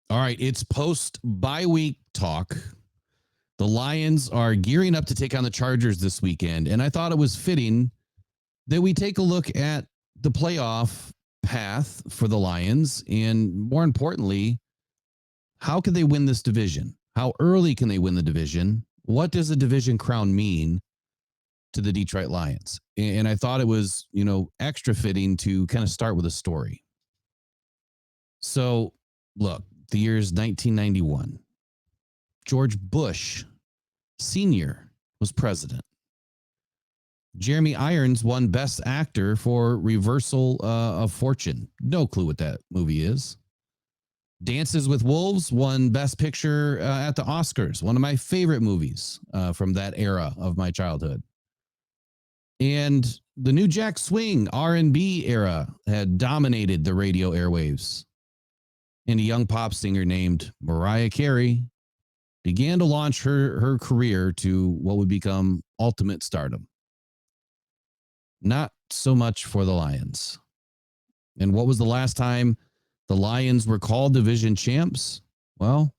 All right, it's post bye week talk. The Lions are gearing up to take on the Chargers this weekend, and I thought it was fitting that we take a look at the playoff path for the Lions, and more importantly, how can they win this division? How early can they win the division? What does a division crown mean to the Detroit Lions? And I thought it was, extra fitting to kind of start with a story. So, look, the year is 1991. George Bush Sr. was president. Jeremy Irons won Best Actor for Reversal of Fortune. No clue what that movie is. Dances with Wolves won Best Picture at the Oscars. One of my favorite movies from that era of my childhood. And the New Jack Swing R&B era had dominated the radio airwaves. And a young pop singer named Mariah Carey began to launch her career to what would become ultimate stardom. Not so much for the Lions. And what was the last time the Lions were called division champs? Well,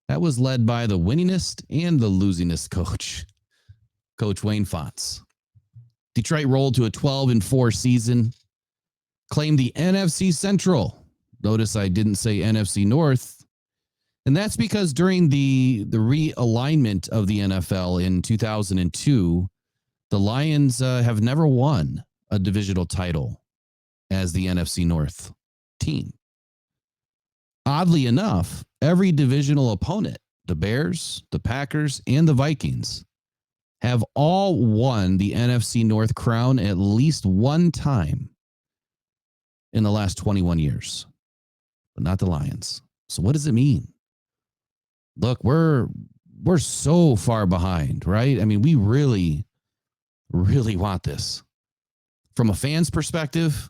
that was led by the winningest and the losingest coach, Coach Wayne Fontes. Detroit rolled to a 12-4 season, claimed the NFC Central. Notice I didn't say NFC North. And that's because during the realignment of the NFL in 2002, the Lions have never won a divisional title as the NFC North team. Oddly enough, every divisional opponent, the Bears, the Packers, and the Vikings, have all won the NFC North crown at least one time in the last 21 years, but not the Lions. So what does it mean? Look, we're so far behind, right? I mean, we really want this. From a fan's perspective,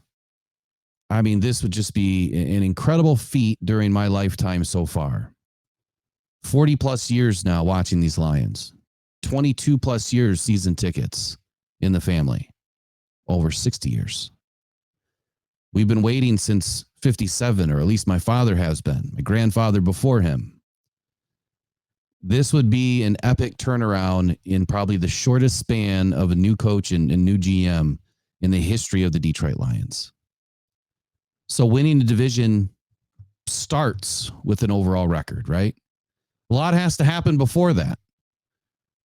I mean, this would just be an incredible feat during my lifetime so far. 40 plus years now watching these Lions. 22 plus years season tickets in the family. Over 60 years. We've been waiting since 57, or at least my father has been. My grandfather before him. This would be an epic turnaround in probably the shortest span of a new coach and new GM in the history of the Detroit Lions. So winning the division starts with an overall record, right? A lot has to happen before that.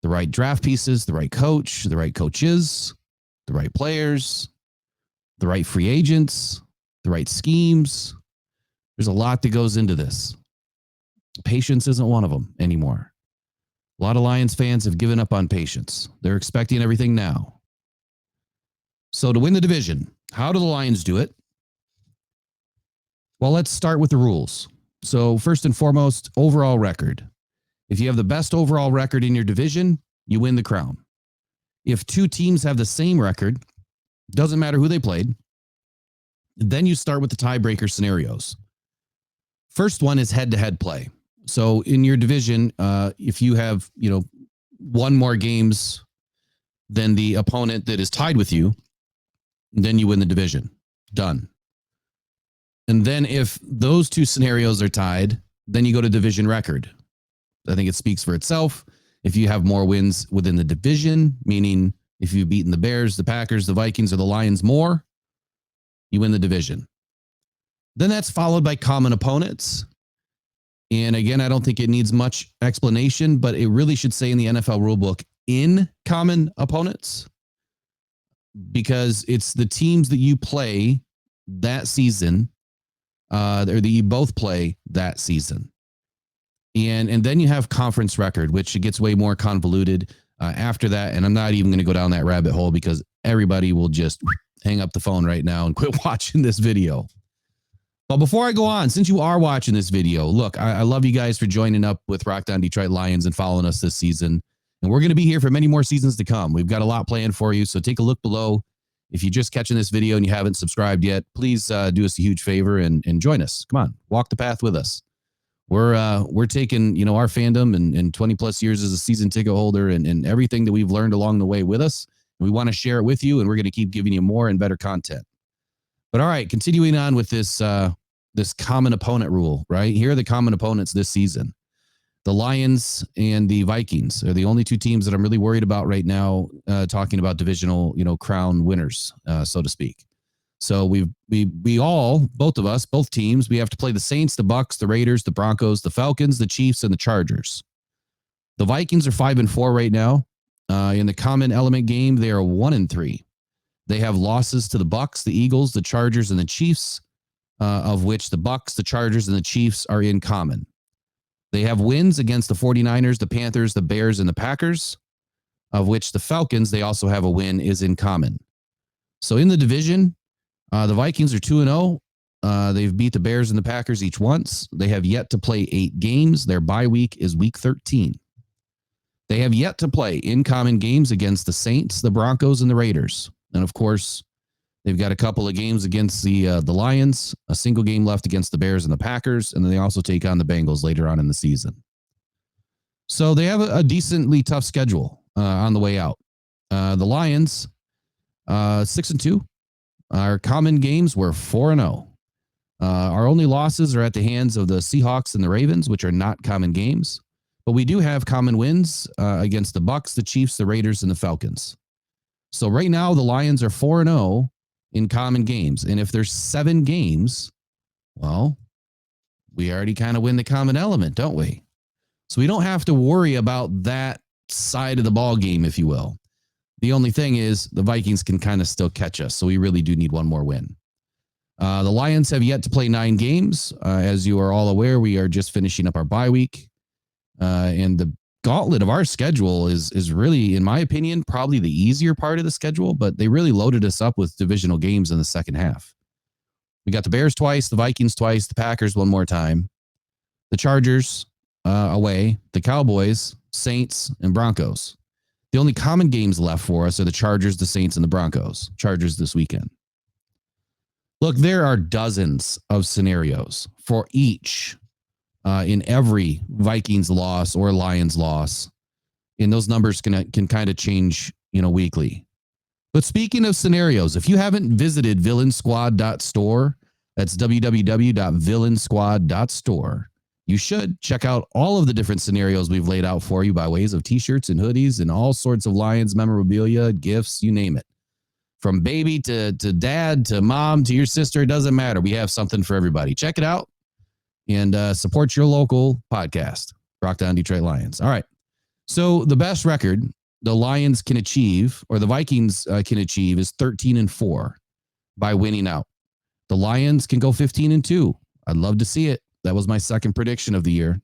The right draft pieces, the right coach, the right coaches, the right players, the right free agents, the right schemes. There's a lot that goes into this. Patience isn't one of them anymore. A lot of Lions fans have given up on patience. They're expecting everything now. So to win the division, how do the Lions do it? Well, let's start with the rules. So first and foremost, overall record. If you have the best overall record in your division, you win the crown. If two teams have the same record, doesn't matter who they played, then you start with the tiebreaker scenarios. First one is head-to-head play. So in your division, if you have, one more games than the opponent that is tied with you, then you win the division. Done. And then if those two scenarios are tied, then you go to division record. I think it speaks for itself. If you have more wins within the division, meaning if you've beaten the Bears, the Packers, the Vikings, or the Lions more, you win the division. Then that's followed by common opponents. And again, I don't think it needs much explanation, but it really should say in the NFL rulebook, in common opponents, because it's the teams that you play that season, or that you both play that season. And then you have conference record, which gets way more convoluted after that. And I'm not even going to go down that rabbit hole because everybody will just hang up the phone right now and quit watching this video. But before I go on, since you are watching this video, look, I love you guys for joining up with Rock Down Detroit Lions and following us this season. And we're going to be here for many more seasons to come. We've got a lot planned for you. So take a look below. If you're just catching this video and you haven't subscribed yet, please do us a huge favor and join us. Come on, walk the path with us. We're taking, our fandom and 20 plus years as a season ticket holder and everything that we've learned along the way with us. We want to share it with you, and we're going to keep giving you more and better content. But all right, continuing on with this this common opponent rule, right? Here are the common opponents this season. The Lions and the Vikings are the only two teams that I'm really worried about right now, talking about divisional, crown winners, so to speak. So we all, both of us, both teams, we have to play the Saints, the Bucks, the Raiders, the Broncos, the Falcons, the Chiefs, and the Chargers. The Vikings are 5-4 right now. In the common element game, they are 1-3. They have losses to the Bucks, the Eagles, the Chargers, and the Chiefs, of which the Bucks, the Chargers, and the Chiefs are in common. They have wins against the 49ers, the Panthers, the Bears, and the Packers, of which the Falcons, they also have a win, is in common. So in the division, the Vikings are 2-0. They've beat the Bears and the Packers each once. They have yet to play 8 games. Their bye week is week 13. They have yet to play in common games against the Saints, the Broncos, and the Raiders. And of course, they've got a couple of games against the Lions, a single game left against the Bears and the Packers, and then they also take on the Bengals later on in the season. So they have a decently tough schedule on the way out. The Lions, 6-2. Our common games were 4-0. Our only losses are at the hands of the Seahawks and the Ravens, which are not common games. But we do have common wins against the Bucks, the Chiefs, the Raiders, and the Falcons. So right now, the Lions are 4-0 in common games. And if there's 7 games, well, we already kind of win the common element, don't we? So we don't have to worry about that side of the ball game, if you will. The only thing is the Vikings can kind of still catch us. So we really do need one more win. The Lions have yet to play 9 games. As you are all aware, we are just finishing up our bye week. And the gauntlet of our schedule is really, in my opinion, probably the easier part of the schedule, but they really loaded us up with divisional games in the second half. We got the Bears twice, the Vikings twice, the Packers one more time, the Chargers away, the Cowboys, Saints, and Broncos. The only common games left for us are the Chargers, the Saints, and the Broncos. Chargers this weekend. Look, there are dozens of scenarios for each in every Vikings loss or Lions loss. And those numbers can kind of change, weekly. But speaking of scenarios, if you haven't visited villainsquad.store, that's www.villainsquad.store, you should check out all of the different scenarios we've laid out for you by ways of t-shirts and hoodies and all sorts of Lions memorabilia, gifts, you name it. From baby to dad to mom to your sister, it doesn't matter. We have something for everybody. Check it out and support your local podcast, Rock Down Detroit Lions. All right. So the best record the Lions can achieve, or the Vikings can achieve, is 13-4 by winning out. The Lions can go 15-2. I'd love to see it. That was my second prediction of the year.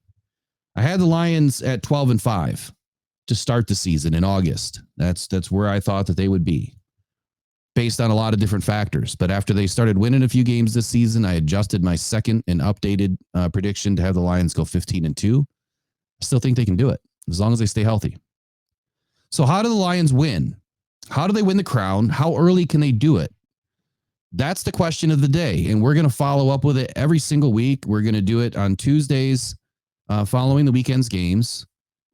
I had the Lions at 12-5 to start the season in August. That's where I thought that they would be, based on a lot of different factors. But after they started winning a few games this season, I adjusted my second and updated prediction to have the Lions go 15-2. I still think they can do it as long as they stay healthy. So how do the Lions win? How do they win the crown? How early can they do it? That's the question of the day. And we're going to follow up with it every single week. We're going to do it on Tuesdays following the weekend's games.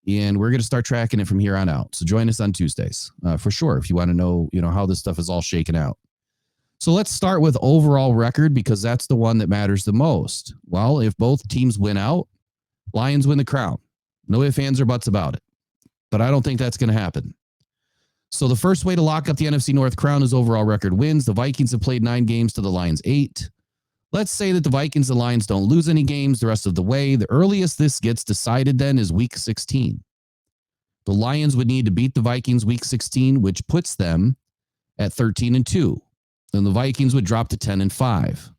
And we're going to start tracking it from here on out. So join us on Tuesdays for sure if you want to know, how this stuff is all shaken out. So let's start with overall record, because that's the one that matters the most. Well, if both teams win out, Lions win the crown. No ifs, ands, or buts about it. But I don't think that's going to happen. So the first way to lock up the NFC North crown is overall record wins. The Vikings have played 9 games to the Lions 8. Let's say that the Vikings and Lions don't lose any games the rest of the way. The earliest this gets decided then is week 16. The Lions would need to beat the Vikings week 16, which puts them at 13-2. Then the Vikings would drop to 10-5.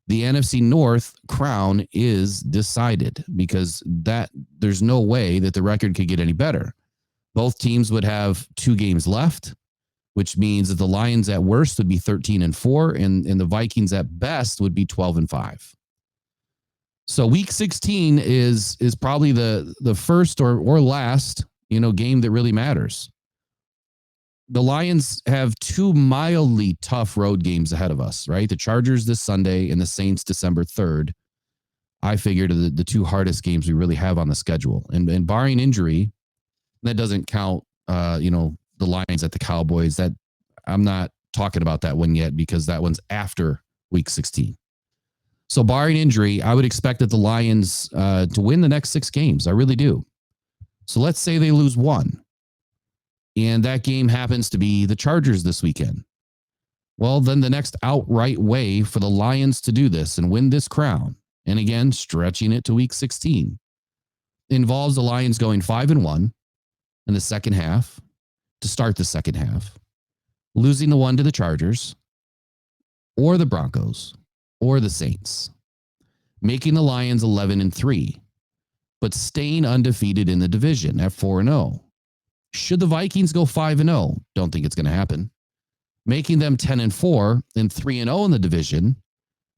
The NFC North crown is decided because there's no way that the record could get any better. Both teams would have 2 games left, which means that the Lions at worst would be 13-4 and the Vikings at best would be 12-5. So week 16 is probably the first or last, game that really matters. The Lions have 2 mildly tough road games ahead of us, right? The Chargers this Sunday and the Saints December 3rd. I figured the 2 hardest games we really have on the schedule. And barring injury, that doesn't count, the Lions at the Cowboys. That I'm not talking about that one yet because that one's after week 16. So barring injury, I would expect that the Lions to win the next 6 games. I really do. So let's say they lose one, and that game happens to be the Chargers this weekend. Well, then the next outright way for the Lions to do this and win this crown, and again, stretching it to week 16, involves the Lions going 5-1 in the second half to start the second half, losing the one to the Chargers or the Broncos or the Saints, making the Lions 11-3, but staying undefeated in the division at 4-0. Should the Vikings go 5-0, don't think it's going to happen, making them 10-4 and 3-0 in the division,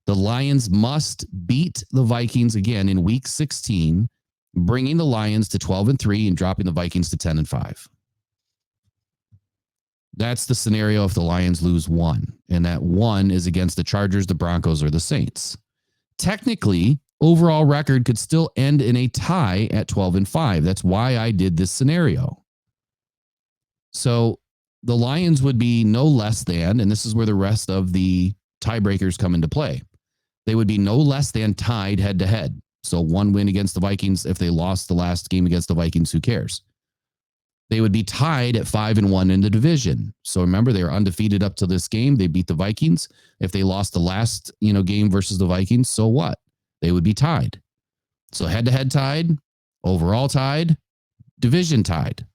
the Lions must beat the Vikings again in week 16, bringing the Lions to 12-3 and dropping the Vikings to 10-5. That's the scenario if the Lions lose one, and that one is against the Chargers, the Broncos, or the Saints. Technically, overall record could still end in a tie at 12-5. That's why I did this scenario. So the Lions would be no less than, and this is where the rest of the tiebreakers come into play. They would be no less than tied head to head. So one win against the Vikings. If they lost the last game against the Vikings, who cares? They would be tied at 5-1 in the division. So remember, they were undefeated up to this game. They beat the Vikings. If they lost the last, game versus the Vikings, so what? They would be tied. So head to head tied, overall tied, division tied.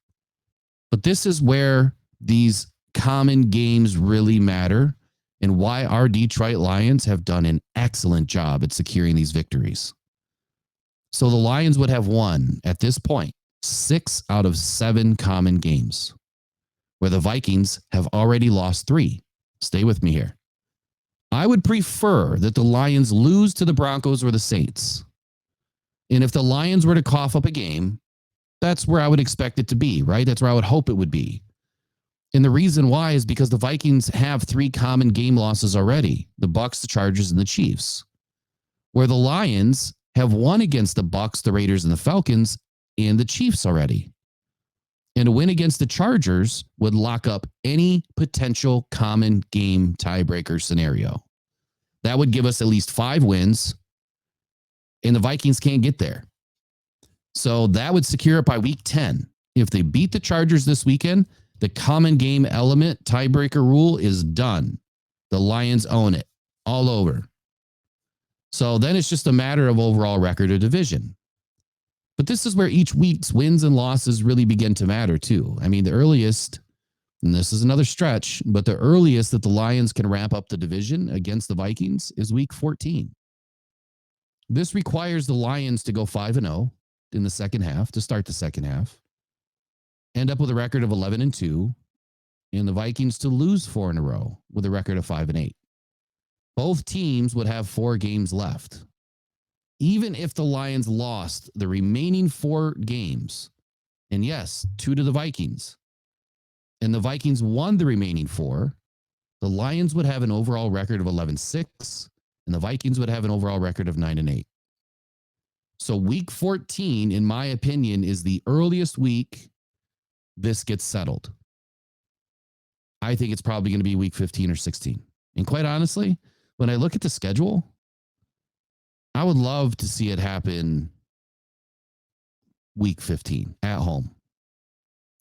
But this is where these common games really matter and why our Detroit Lions have done an excellent job at securing these victories. So the Lions would have won, at this point, 6 out of 7 common games, where the Vikings have already lost 3. Stay with me here. I would prefer that the Lions lose to the Broncos or the Saints. And if the Lions were to cough up a game, that's where I would expect it to be, right? That's where I would hope it would be. And the reason why is because the Vikings have 3 common game losses already: the Bucs, the Chargers, and the Chiefs. Where the Lions have won against the Bucs, the Raiders, and the Falcons, and the Chiefs already. And a win against the Chargers would lock up any potential common game tiebreaker scenario. That would give us at least 5 wins, and the Vikings can't get there. So that would secure it by week 10. If they beat the Chargers this weekend, the common game element tiebreaker rule is done. The Lions own it all over. So then it's just a matter of overall record or division. But this is where each week's wins and losses really begin to matter too. I mean, the earliest, and this is another stretch, but the earliest that the Lions can ramp up the division against the Vikings is week 14. This requires the Lions to go 5-0 in the second half to start the second half, end up with a record of 11-2, and the Vikings to lose 4 in a row with a record of 5-8. Both teams would have 4 games left. Even if the Lions lost the remaining 4 games, and yes, 2 to the Vikings, and the Vikings won the remaining 4, the Lions would have an overall record of 11-6, and the Vikings would have an overall record of 9-8. So week 14, in my opinion, is the earliest week this gets settled. I think it's probably going to be week 15 or 16. And quite honestly, when I look at the schedule, I would love to see it happen week 15 at home.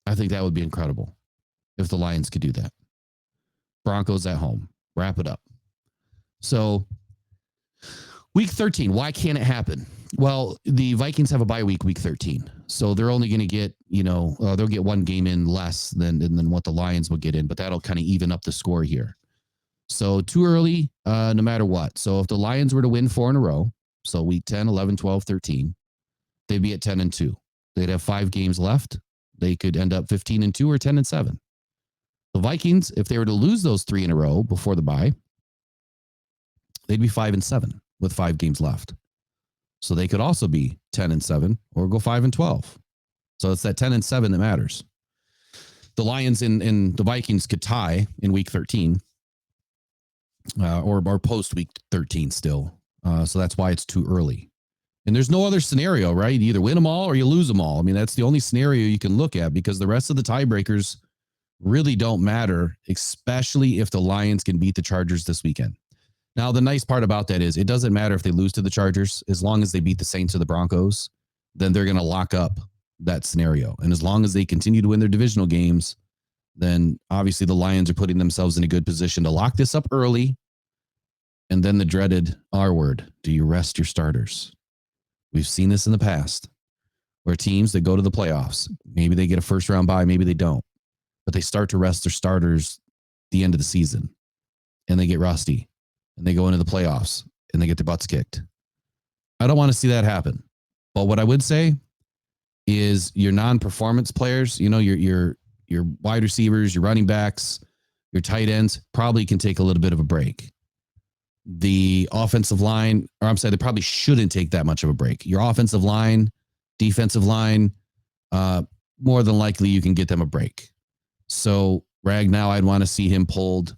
I think that would be incredible if the Lions could do that. Broncos at home. Wrap it up. So week 13, why can't it happen? Well, the Vikings have a bye week 13. So they're only going to get, they'll get 1 game in less than what the Lions will get in, but that'll kind of even up the score here. So too early, no matter what. So if the Lions were to win 4 in a row, so week 10, 11, 12, 13, they'd be at 10-2. They'd have 5 games left. They could end up 15-2 or 10-7. The Vikings, if they were to lose those 3 in a row before the bye, they'd be 5-7 with 5 games left. So they could also be 10-7 or go 5-12. So it's that 10-7 that matters. The Lions and the Vikings could tie in week 13 or post week 13 still. So that's why it's too early. And there's no other scenario, right? You either win them all or you lose them all. I mean, that's the only scenario you can look at because the rest of the tiebreakers really don't matter, especially if the Lions can beat the Chargers this weekend. Now, the nice part about that is it doesn't matter if they lose to the Chargers, as long as they beat the Saints or the Broncos, then they're going to lock up that scenario. And as long as they continue to win their divisional games, then obviously the Lions are putting themselves in a good position to lock this up early. And then the dreaded R word, do you rest your starters? We've seen this in the past where teams that go to the playoffs, maybe they get a first round bye, maybe they don't, but they start to rest their starters the end of the season and they get rusty and they go into the playoffs and they get their butts kicked. I don't want to see that happen. But what I would say is your non-performance players, your wide receivers, your running backs, your tight ends probably can take a little bit of a break. The offensive line, or I'm saying they probably shouldn't take that much of a break. Your offensive line, defensive line, more than likely you can get them a break. So Ragnow, I'd want to see him pulled.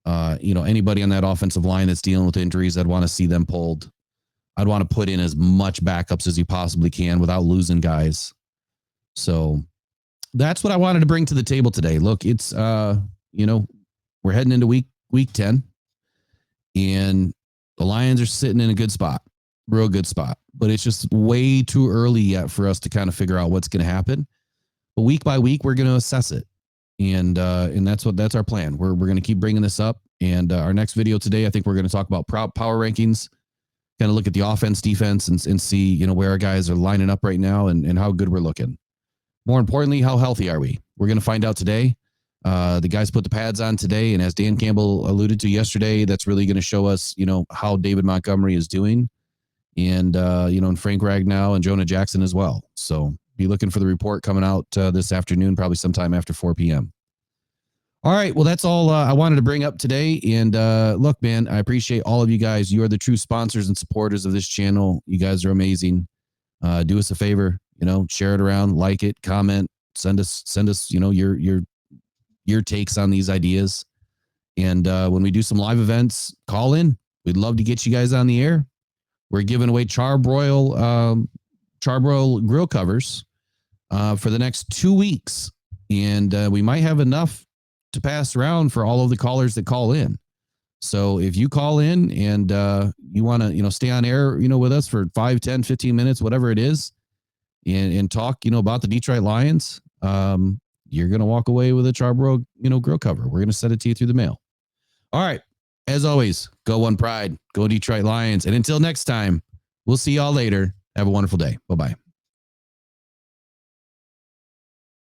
Anybody on that offensive line that's dealing with injuries, I'd want to see them pulled. I'd want to put in as much backups as you possibly can without losing guys. So that's what I wanted to bring to the table today. Look, it's, we're heading into week 10 and the Lions are sitting in a good spot, real good spot, but it's just way too early yet for us to kind of figure out what's going to happen. But week by week, we're going to assess it. And that's our plan. We're going to keep bringing this up. And our next video today, I think we're going to talk about power rankings, kind of look at the offense, defense, and see, where our guys are lining up right now and how good we're looking. More importantly, how healthy are we? We're going to find out today. The guys put the pads on today. And as Dan Campbell alluded to yesterday, that's really going to show us, how David Montgomery is doing. And, and Frank Ragnow and Jonah Jackson as well. So be looking for the report coming out this afternoon, probably sometime after 4 p.m. All right. Well, that's all I wanted to bring up today. And look, man, I appreciate all of you guys. You are the true sponsors and supporters of this channel. You guys are amazing. Do us a favor, share it around, like it, comment, send us, your takes on these ideas. And when we do some live events, call in. We'd love to get you guys on the air. We're giving away charbroil grill covers for the next 2 weeks. And we might have enough to pass around for all of the callers that call in. So if you call in and you want to, stay on air, with us for 5, 10, 15 minutes, whatever it is, and talk, about the Detroit Lions, you're going to walk away with a charbroil, grill cover. We're going to send it to you through the mail. All right. As always, go One Pride, go Detroit Lions. And until next time, we'll see y'all later. Have a wonderful day. Bye-bye.